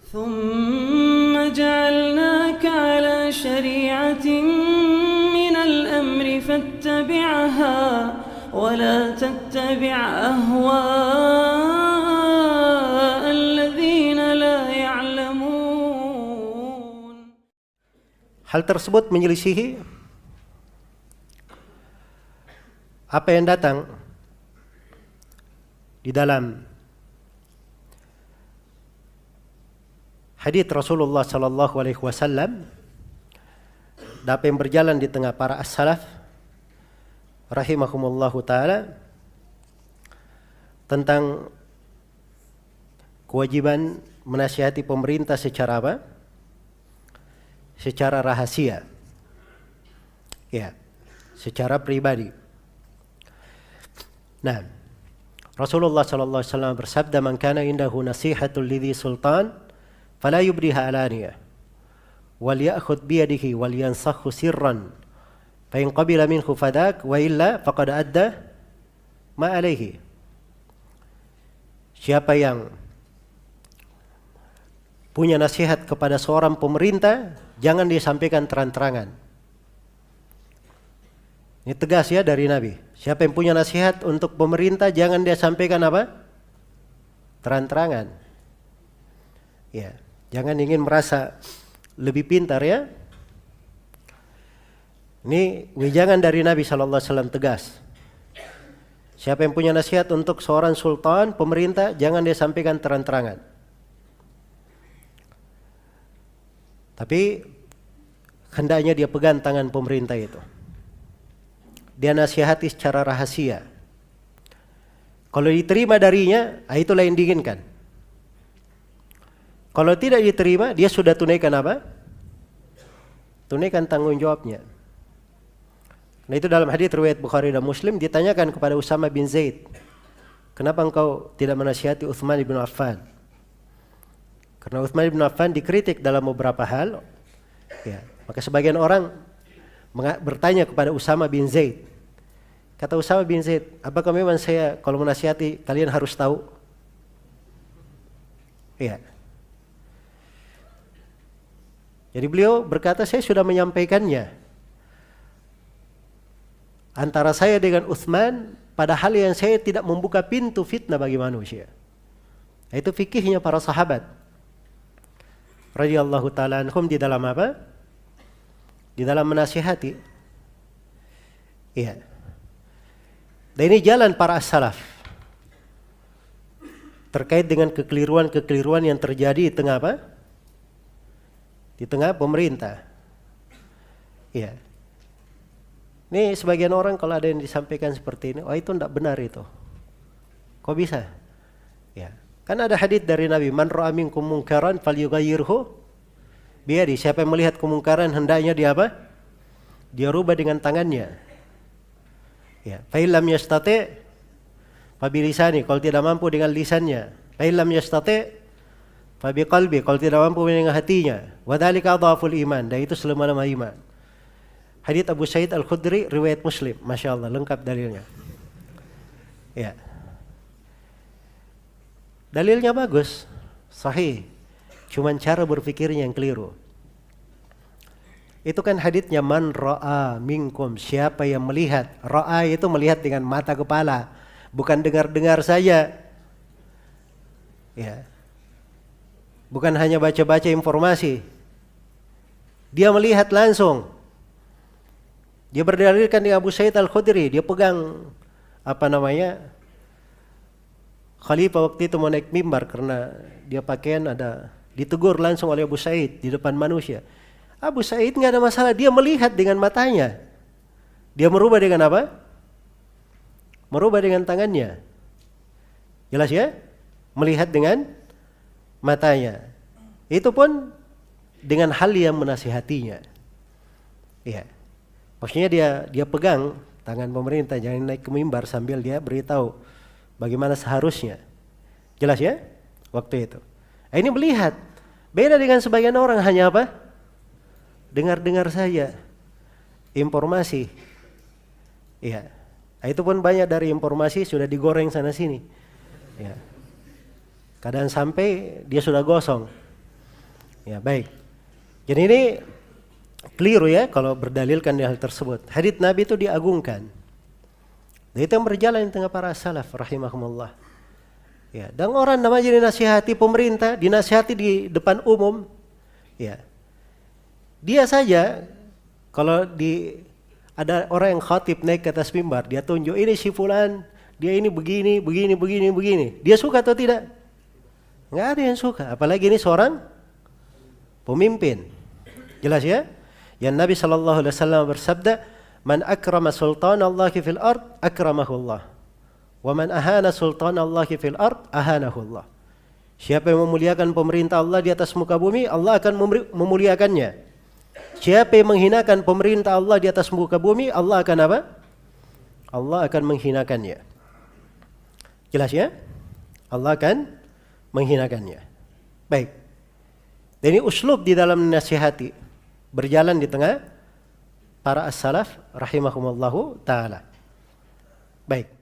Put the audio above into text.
ثم جعلناك على شريعة من الأمر فاتبعها ولا تتبع أهواء الذين لا يعلمون. Hal tersebut menyelisihi apa yang datang di dalam hadits Rasulullah sallallahu alaihi wasallam, apa yang berjalan di tengah para as-salaf rahimahumullahu taala tentang kewajiban menasihati pemerintah secara apa? Secara rahasia. Ya, secara pribadi. Nah, Rasulullah sallallahu alaihi wasallam bersabda, "Man kana indahu nasihatul lidhi sultan fala yubriha alaniya wal ya'khudh bi yadihi wal yansakhu sirran fa in qabila minhu fadak wa illa faqad adda ma alaihi." Siapa yang punya nasihat kepada seorang pemerintah, jangan disampaikan terang-terangan. Ini tegas ya dari Nabi. Siapa yang punya nasihat untuk pemerintah, jangan dia sampaikan apa? Terang-terangan. Ya, jangan ingin merasa lebih pintar ya. Ini wejangan dari Nabi sallallahu alaihi wasallam tegas. Siapa yang punya nasihat untuk seorang sultan, pemerintah, jangan dia sampaikan terang-terangan. Tapi hendaknya dia pegang tangan pemerintah itu. Dia nasihati secara rahasia. Kalau diterima darinya, itulah yang diinginkan. Kalau tidak diterima, dia sudah tunaikan apa? Tunaikan tanggung jawabnya. Nah, itu dalam hadits riwayat Bukhari dan Muslim ditanyakan kepada Usama bin Zaid, "Kenapa engkau tidak menasihati Utsman bin Affan?" Karena Utsman bin Affan dikritik dalam beberapa hal. Ya, maka sebagian orang bertanya kepada Usama bin Zaid. Kata Usama bin Zaid, "Apakah memang saya kalau menasihati kalian harus tahu?" Iya. Jadi beliau berkata, "Saya sudah menyampaikannya. Antara saya dengan Utsman pada hal yang saya tidak membuka pintu fitnah bagi manusia." Itu fikihnya para sahabat radhiyallahu taala anhum di dalam apa? Di dalam menasihati. Iya. Dan ini jalan para as-salaf terkait dengan kekeliruan-kekeliruan yang terjadi di tengah apa? Di tengah pemerintah. Iya. Ini sebagian orang kalau ada yang disampaikan seperti ini, oh itu tidak benar itu. Kok bisa? Ya. Kan ada hadits dari Nabi, "Man ra'a minkum munkaran falyughayyirhu biyadi." Siapa yang melihat kemungkaran hendaknya dia apa? Dia rubah dengan tangannya. Ya, fa illam yastati' fa bilisani, kalau tidak mampu dengan lisannya. Fa illam yastati' fa biqalbi, kalau tidak mampu dengan hatinya. Wa dzalika adhaful iman, dan itu selemah-lemah iman. Hadits Abu Sa'id Al-Khudri riwayat Muslim, masyaallah lengkap dalilnya. Ya. Dalilnya bagus, sahih. Cuman cara berpikirnya yang keliru. Itu kan haditsnya, "Man ra'a minkum," siapa yang melihat. Ra'a itu melihat dengan mata kepala, bukan dengar-dengar saja. Ya. Bukan hanya baca-baca informasi. Dia melihat langsung. Dia berdalilkan di Abu Sa'id Al-Khudri, dia pegang Khalifah waktu itu mau naik mimbar karena dia pakaian ada, ditegur langsung oleh Abu Sa'id di depan manusia. Abu Sa'id nggak ada masalah, dia melihat dengan matanya. Dia merubah dengan apa? Merubah dengan tangannya. Jelas ya? Melihat dengan matanya. Itu pun dengan hal yang menasihatinya. Iya. Maksudnya dia pegang tangan pemerintah, jangan naik ke mimbar sambil dia beritahu bagaimana seharusnya. Jelas ya? Waktu itu. Ini melihat. Beda dengan sebagian orang hanya apa? Dengar-dengar saja. Informasi. Iya. Itu pun banyak dari informasi sudah digoreng sana sini. Ya. Kadang sampai dia sudah gosong. Ya, baik. Jadi ini keliru ya kalau berdalilkan di hal tersebut. Hadits Nabi itu diagungkan. Dan itu yang berjalan di tengah para salaf rahimahumullah. Ya, dan orang namanya dinasihati pemerintah, dinasihati di depan umum. Ya. Dia saja kalau ada orang yang khatib naik ke atas mimbar, dia tunjuk ini si fulan, dia ini begini, begini, begini, begini. Dia suka atau tidak? Nggak ada yang suka. Apalagi ini seorang pemimpin. Jelas ya? Yang Nabi SAW bersabda, "Man akrama sultan Allahi fil ard, akramahullah. Wa man ahana sultan Allahi fil ard, ahanahullah." Siapa yang memuliakan pemerintah Allah di atas muka bumi, Allah akan memuliakannya. Siapa yang menghinakan pemerintah Allah di atas muka bumi, Allah akan apa? Allah akan menghinakannya. Jelas ya? Allah akan menghinakannya. Baik. Dan ini uslub di dalam nasihati berjalan di tengah para as-salaf rahimahumullahu taala. Baik.